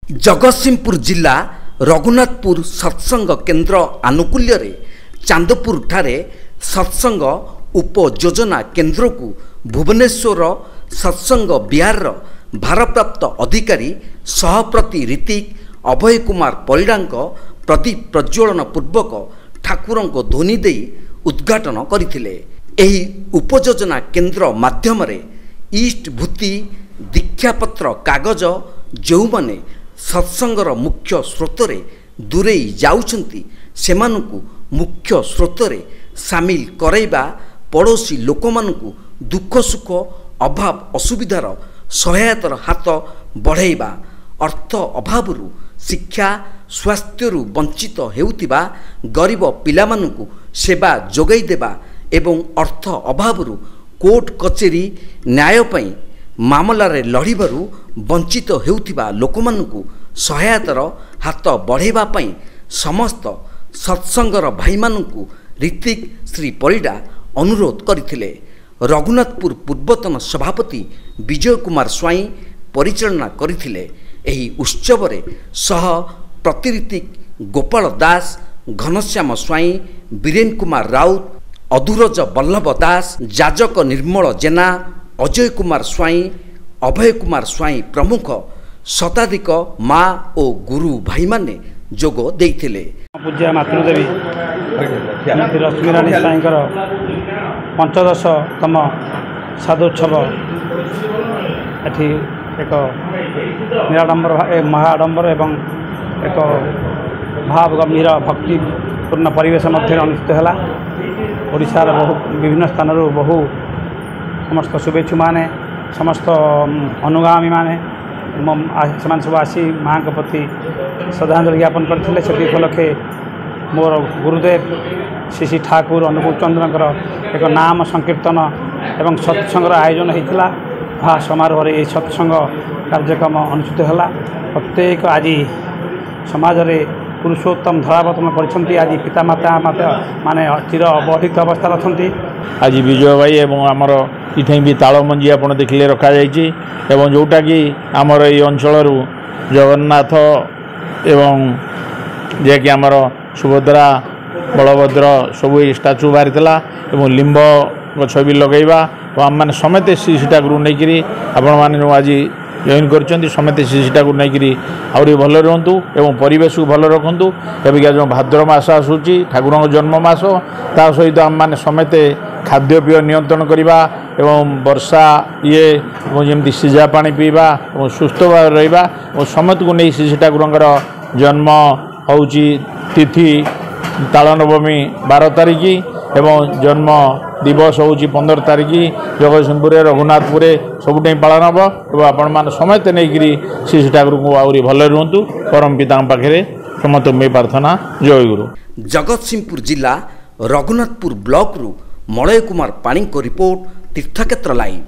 जगतसिंहपुर जिला रघुनाथपुर सत्संग केन्द्र आनुकूल्य चांदपुर ठारे सत्संग उपयोजना केन्द्र को भुवनेश्वर सत्संग बिहार भारप्राप्त अधिकारी सहप्रति ऋतिक अभय कुमार परिड़ा प्रदीप प्रज्वलन पूर्वक ठाकुर ध्वनि दे उद्घाटन करथिले। एही उपयोजना केन्द्र माध्यम ईस्ट भूति दीक्षापत्र कागज जो माने सत्संगर मुख्य स्रोतरे दूरे जाउछंती सेमानकु मुख्य स्रोतरे सामिल कराइबा पड़ोसी लोकमानकु दुख सुख अभाव असुविधार सहायतार हाथ बढ़ाइबा अर्थ अभावरु शिक्षा स्वास्थ्यरु वंचित हेउतिबा गरीब पिलामानकु सेवा जोगाई देबा एवं अर्थ अभावरु कोर्ट कचेरी न्याय पई मामलारे लड़िबारु वंचित हेउतिबा लोकमानकु सहायतार हाथ बढ़ाइबा पई समस्त सत्संगर भाईमानकु ऋतिक श्री परिड़ा अनुरोध करथिले। रघुनाथपुर पूर्वतन सभापति विजय कुमार स्वाई परिचालना करथिले। एही उत्सव सह प्रतिऋतिक गोपाल दास घनश्याम स्वाई बीरेन कुमार राउत अधुरज बल्लभ दास जाजक निर्मल जेना अजय कुमार स्वाई अभय कुमार स्वाई प्रमुख शताधिक माँ और गुरु भाई माने जोग देइथिले। पूज्य मातृदेवी रश्मिराणी स्वाईंकर 15तम साधोत्सव एठी एक निराडंबर महाआडंबर एवं एक भाव गंभीर भक्तिपूर्ण परिवेश मध्य अनुष्ठित है। ओडिशार बहु विभिन्न स्थान बहु समस्त शुभेच्छु माने समस्त अनुगामी माने से सब आसी माँ के प्रति श्रद्धांजलि ज्ञापन करते। से उपलक्षे मोर गुरुदेव श्री श्री ठाकुर अनुकूल चंद्रकर एक नाम संकीर्तन एवं सत्संग आयोजन होता समारोह ये सत्संग कार्यक्रम अनुष्ठित है। प्रत्येक आज समाज रे पुरुषोत्तम धरावतन कर आज पितामाता माने चिर अवहित अवस्था अच्छा। आज विजय भाई एवं आमर इथे भी तालमंजी आप देखिले रखा जाइए जोटा कि आमर ये अंचल जगन्नाथ एवं जे कि आमर सुभद्रा बलभद्र सब स्टाचू बाहरी एवं लिंब गछ भी लगेगा और आम मैंने समेत श्री ठाकुर नहीं आपण मैंने आज जॉइन कर समेत श्री ठाकुर नहीं आहरी भल रुहतु एवं परिवेश को भल रखु। एबिका जो भाद्र मास आसूची ठाकुर जन्म मास ता सहित आम मैंने समेत खाद्यपेय नियंत्रण करवा एवं वर्षा ये जमी सीझा पानी पीवा और सुस्थ भाव रहा और समत को नहीं श्री ठाकुर जन्म होची तिथि तालनवमी 12 तारिख एवं जन्म दिवस होची 15 तारिख जगतसिंहपुर रघुनाथपुर सबुठ पालन हम और आपण मान समेत नहीं श्री ठाकुर को आहरी भल रुहतु परम पिता पाखे समस्त मे प्रार्थना। जय गुरु। जगतसिंहपुर जिला रघुनाथपुर ब्लॉक रु मलय कुमार पाणी को रिपोर्ट तीर्थक्षेत्र लाइव।